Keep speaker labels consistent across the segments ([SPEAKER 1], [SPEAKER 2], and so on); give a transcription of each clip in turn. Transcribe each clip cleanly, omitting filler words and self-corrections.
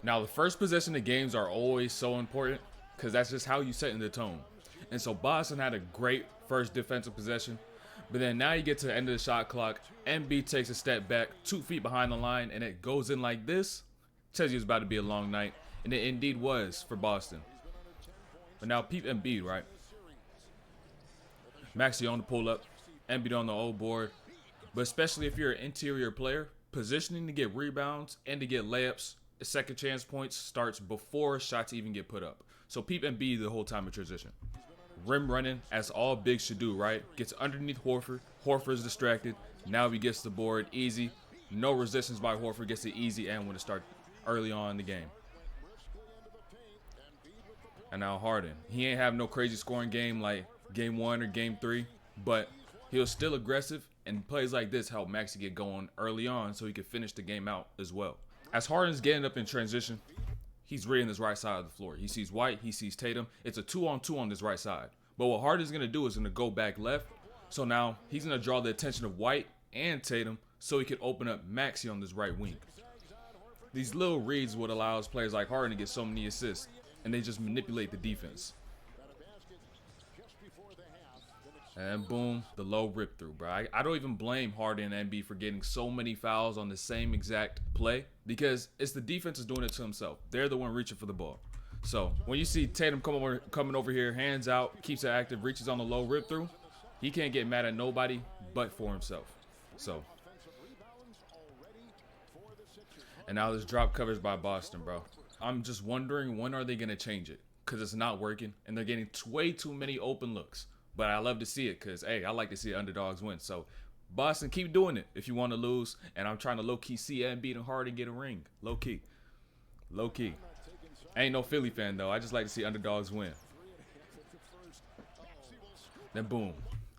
[SPEAKER 1] Now, the first possession of games are always so important because that's just how you set in the tone. And so Boston had a great first defensive possession, but then now you get to the end of the shot clock, Embiid takes a step back, 2 feet behind the line, and it goes in like this. Tells you it's about to be a long night, and it indeed was for Boston. But now peep Embiid, right? Maxey on the pull-up, Embiid on the old board. But especially if you're an interior player, positioning to get rebounds and to get layups, second chance points starts before shots even get put up. So peep Embiid the whole time in transition. Rim running, as all bigs should do, right? Gets underneath Horford. Horford's distracted. Now he gets the board easy. No resistance by Horford. Gets it easy and when to start early on in the game. And now Harden. He ain't have no crazy scoring game like game 1 or game 3, but he was still aggressive, and plays like this help Maxey get going early on so he could finish the game out as well. As Harden's getting up in transition, he's reading this right side of the floor. He sees White, he sees Tatum. It's a 2-on-2 on this right side. But what Harden's going to do is going to go back left. So now he's going to draw the attention of White and Tatum so he can open up Maxey on this right wing. These little reads would allow players like Harden to get so many assists, and they just manipulate the defense. And boom, the low rip through, bro. I don't even blame Harden and Embiid for getting so many fouls on the same exact play because it's the defense is doing it to himself. They're the one reaching for the ball. So when you see Tatum coming over here, hands out, keeps it active, reaches on the low rip through, he can't get mad at nobody but for himself. So, and now this drop coverage by Boston, bro. I'm just wondering when are they going to change it because it's not working and they're getting way too many open looks. But I love to see it because, hey, I like to see underdogs win. So, Boston, keep doing it if you want to lose. And I'm trying to low-key see Embiid and Harden get a ring. Low-key. Low-key. I ain't no Philly fan, though. I just like to see underdogs win. Then, boom.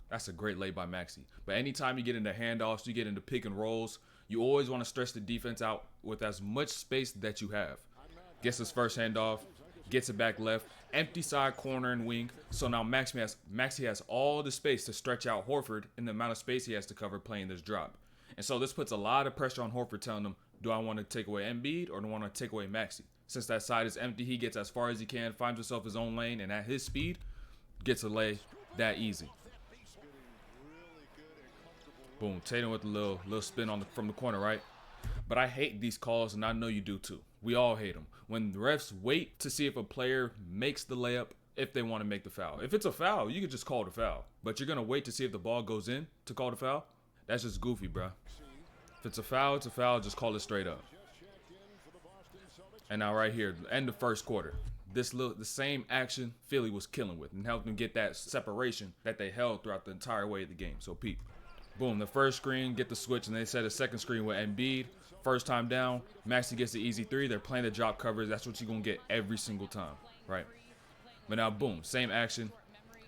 [SPEAKER 1] That's a great lay by Maxey. But anytime you get into handoffs, you get into pick and rolls, you always want to stretch the defense out with as much space that you have. Gets his first handoff. Gets it back left, empty side, corner, and wing. So now Maxey has all the space to stretch out Horford in the amount of space he has to cover playing this drop. And so this puts a lot of pressure on Horford, telling him, do I want to take away Embiid or do I want to take away Maxey? Since that side is empty, he gets as far as he can, finds himself his own lane, and at his speed, gets a lay that easy. Boom, Tatum with a little spin from the corner, right? But I hate these calls, and I know you do too. We all hate them. When the refs wait to see if a player makes the layup, if they want to make the foul. If it's a foul, you can just call the foul. But you're going to wait to see if the ball goes in to call the foul? That's just goofy, bro. If it's a foul, just call it straight up. And now right here, end of first quarter. The same action Philly was killing with and helped them get that separation that they held throughout the entire way of the game. So, peep. Boom, the first screen, get the switch, and they set a second screen with Embiid. First time down, Maxey gets the easy 3. They're playing the drop coverage. That's what you're going to get every single time, right? But now, boom, same action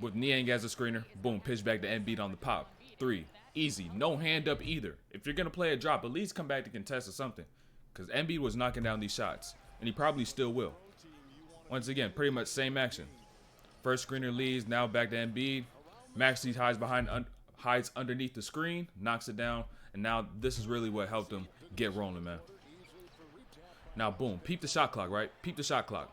[SPEAKER 1] with Niang as a screener. Boom, pitch back to Embiid on the pop. 3, easy. No hand up either. If you're going to play a drop, at least come back to contest or something because Embiid was knocking down these shots, and he probably still will. Once again, pretty much same action. First screener leads, now back to Embiid. Maxey hides underneath the screen, knocks it down, and now this is really what helped him get rolling, man. Now, boom. Peep the shot clock, right? Peep the shot clock.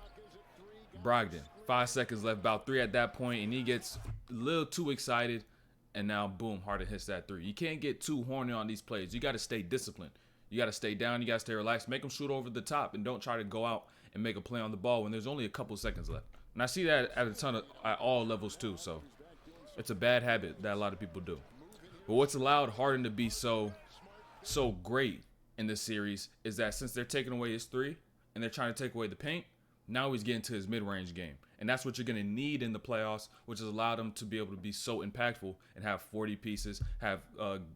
[SPEAKER 1] Brogdon. 5 seconds left, about 3 at that point, and he gets a little too excited, and now, boom, Harden hits that 3. You can't get too horny on these plays. You got to stay disciplined. You got to stay down. You got to stay relaxed. Make them shoot over the top, and don't try to go out and make a play on the ball when there's only a couple seconds left. And I see that at all levels, too, so it's a bad habit that a lot of people do. But what's allowed Harden to be so great in this series is that since they're taking away his 3 and they're trying to take away the paint, now he's getting to his mid-range game. And that's what you're going to need in the playoffs, which has allowed him to be able to be so impactful and have 40 pieces, have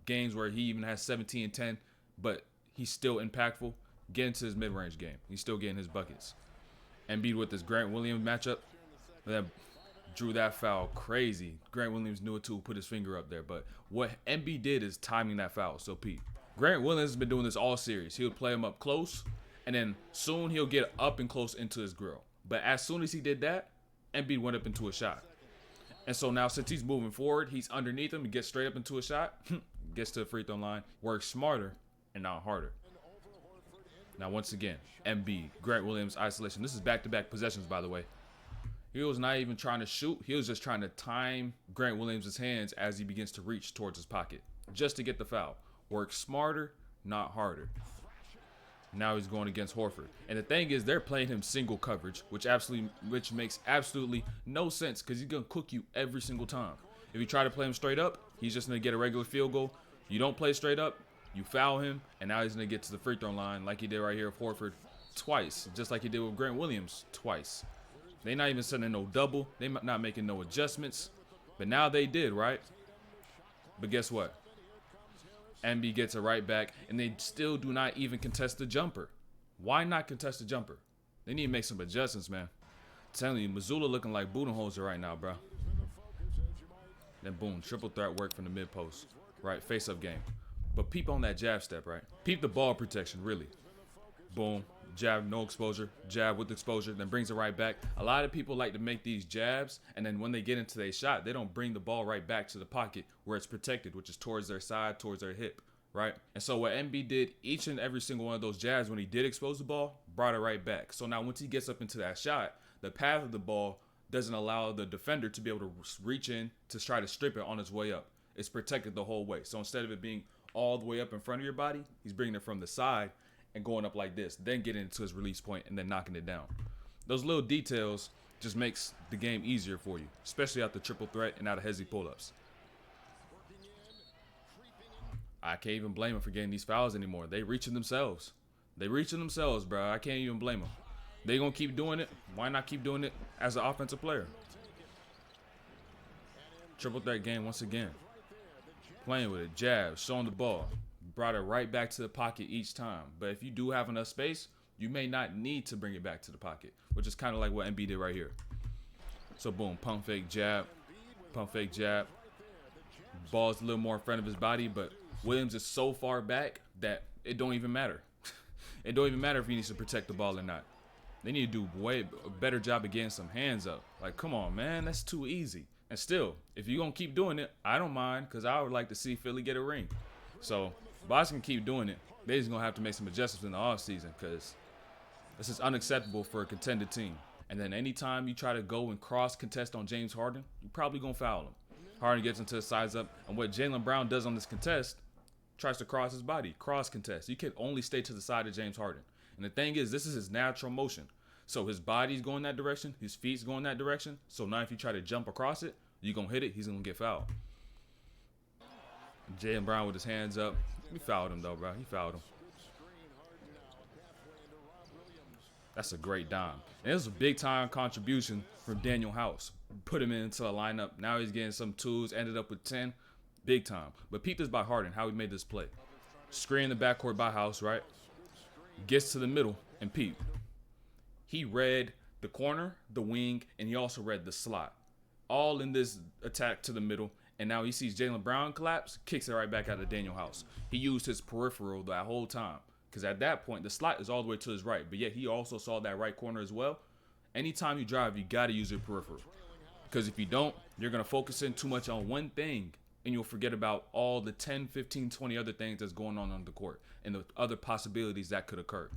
[SPEAKER 1] games where he even has 17 and 10, but he's still impactful, getting to his mid-range game. He's still getting his buckets. Embiid with this Grant Williams matchup, that drew that foul crazy. Grant Williams knew it too, put his finger up there. But what Embiid did is timing that foul. So, Pete, Grant Williams has been doing this all series. He would play him up close, and then soon he'll get up and close into his grill. But as soon as he did that, Embiid went up into a shot. And so now since he's moving forward, he's underneath him. He gets straight up into a shot, gets to the free throw line, works smarter and not harder. Now, once again, Embiid, Grant Williams, isolation. This is back-to-back possessions, by the way. He was not even trying to shoot. He was just trying to time Grant Williams' hands as he begins to reach towards his pocket, just to get the foul. Work smarter, not harder. Now he's going against Horford. And the thing is, they're playing him single coverage, which makes absolutely no sense because he's going to cook you every single time. If you try to play him straight up, he's just going to get a regular field goal. You don't play straight up, you foul him, and now he's going to get to the free throw line like he did right here with Horford twice, just like he did with Grant Williams twice. They're not even sending no double. They're not making no adjustments. But now they did, right? But guess what? Embiid gets it right back, and they still do not even contest the jumper. Why not contest the jumper? They need to make some adjustments, man. I'm telling you, Missoula looking like Budenholzer right now, bro. Then boom, triple threat work from the mid post. Right, face-up game. But peep on that jab step, right? Peep the ball protection, really. Boom, jab, no exposure, jab with exposure, then brings it right back. A lot of people like to make these jabs, and then when they get into their shot, they don't bring the ball right back to the pocket where it's protected, which is towards their side, towards their hip, right? And so what Embiid did, each and every single one of those jabs, when he did expose the ball, brought it right back. So now once he gets up into that shot, the path of the ball doesn't allow the defender to be able to reach in to try to strip it on his way up. It's protected the whole way. So instead of it being all the way up in front of your body, he's bringing it from the side and going up like this, then getting into his release point and then knocking it down. Those little details just makes the game easier for you, especially out the triple threat and out of hezzy pull-ups. I can't even blame him for getting these fouls anymore. They reaching themselves. They reaching themselves, bro. I can't even blame them. They gonna keep doing it. Why not keep doing it as an offensive player? Triple threat game once again. Playing with it, jab, showing the ball. Brought it right back to the pocket each time. But if you do have enough space, you may not need to bring it back to the pocket, which is kind of like what Embiid did right here. So boom, pump fake jab, pump fake jab. Ball's a little more in front of his body, but Williams is so far back that it don't even matter. It don't even matter if he needs to protect the ball or not. They need to do way a better job of getting some hands up. Like, come on, man, that's too easy. And still, if you're going to keep doing it, I don't mind, because I would like to see Philly get a ring. So, Boston can keep doing it. They're just going to have to make some adjustments in the offseason, because this is unacceptable for a contended team. And then anytime you try to go and cross contest on James Harden, you're probably going to foul him. Harden gets into the sides up, and what Jaylen Brown does on this contest, tries to cross his body, cross contest. You can only stay to the side of James Harden. And the thing is, this is his natural motion. So his body's going that direction, his feet's going that direction. So now if you try to jump across it, you're going to hit it, he's going to get fouled. Jaylen Brown with his hands up. He fouled him, though, bro. He fouled him. That's a great dime. And it was a big-time contribution from Daniel House. Put him into a lineup. Now he's getting some twos, ended up with 10. Big time. But peep this by Harden, how he made this play. Screen in the backcourt by House, right? Gets to the middle, and peep. He read the corner, the wing, and he also read the slot. All in this attack to the middle. And now he sees Jaylen Brown collapse, kicks it right back out of Daniel House. He used his peripheral that whole time. Because at that point, the slot is all the way to his right. But yet he also saw that right corner as well. Anytime you drive, you got to use your peripheral. Because if you don't, you're going to focus in too much on one thing. And you'll forget about all the 10, 15, 20 other things that's going on the court. And the other possibilities that could occur.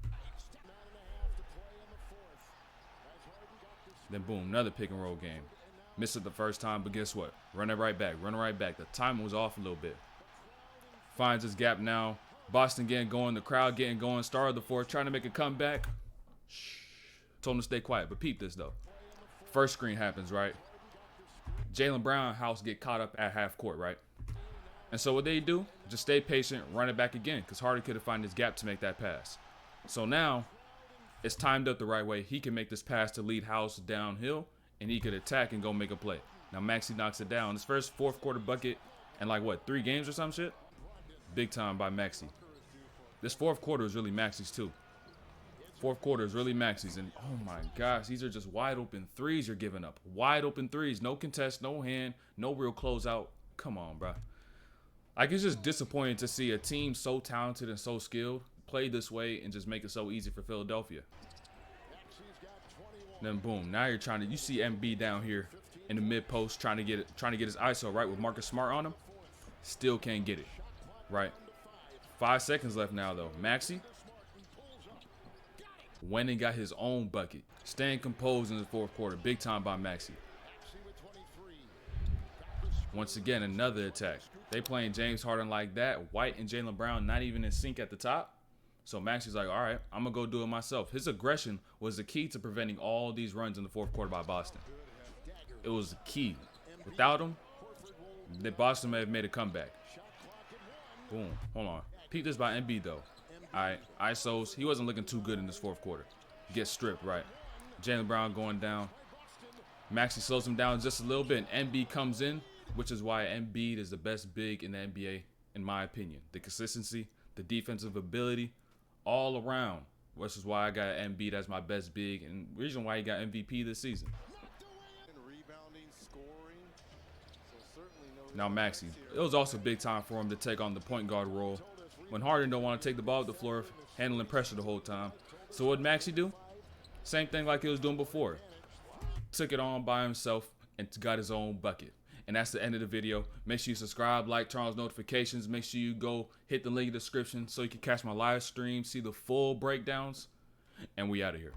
[SPEAKER 1] Then boom, another pick and roll game. Missed it the first time, but guess what? Run it right back. Run it right back. The timing was off a little bit. Finds his gap now. Boston getting going. The crowd getting going. Star of the fourth. Trying to make a comeback. Shh. Told him to stay quiet. But peep this, though. First screen happens, right? Jaylen Brown House get caught up at half court, right? And so what they do? Just stay patient. Run it back again. Because Harden couldn't find his gap to make that pass. So now, it's timed up the right way. He can make this pass to lead House downhill. And he could attack and go make a play. Now Maxey knocks it down. His first fourth quarter bucket in like what, 3 games or some shit? Big time by Maxey. This fourth quarter is really Maxey's too. Fourth quarter is really Maxey's. And oh my gosh, these are just wide open threes you're giving up. Wide open threes. No contest, no hand, no real closeout. Come on, bro. Like, it's just disappointing to see a team so talented and so skilled play this way and just make it so easy for Philadelphia. Then boom, now you're trying to, you see Embiid down here in the mid post trying to get his ISO right with Marcus Smart on him. Still can't get it, right? 5 seconds left now though. Maxey went and got his own bucket. Staying composed in the fourth quarter. Big time by Maxey. Once again, another attack. They playing James Harden like that. White and Jaylen Brown not even in sync at the top. So Maxey's like, all right, I'm going to go do it myself. His aggression was the key to preventing all these runs in the fourth quarter by Boston. It was the key. Without him, Boston may have made a comeback. Boom. Hold on. Peep this by Embiid, though. All right. ISOs. He wasn't looking too good in this fourth quarter. Gets stripped, right. Jaylen Brown going down. Maxey slows him down just a little bit, and Embiid comes in, which is why Embiid is the best big in the NBA, in my opinion. The consistency, the defensive ability, all around, which is why I got Embiid as my best big, and the reason why he got MVP this season. Now Maxey, it was also big time for him to take on the point guard role when Harden don't want to take the ball off the floor, handling pressure the whole time. So what did Maxey do? Same thing like he was doing before. Took it on by himself and got his own bucket. And that's the end of the video. Make sure you subscribe, like, turn on notifications. Make sure you go hit the link in the description so you can catch my live stream, see the full breakdowns, and we out of here.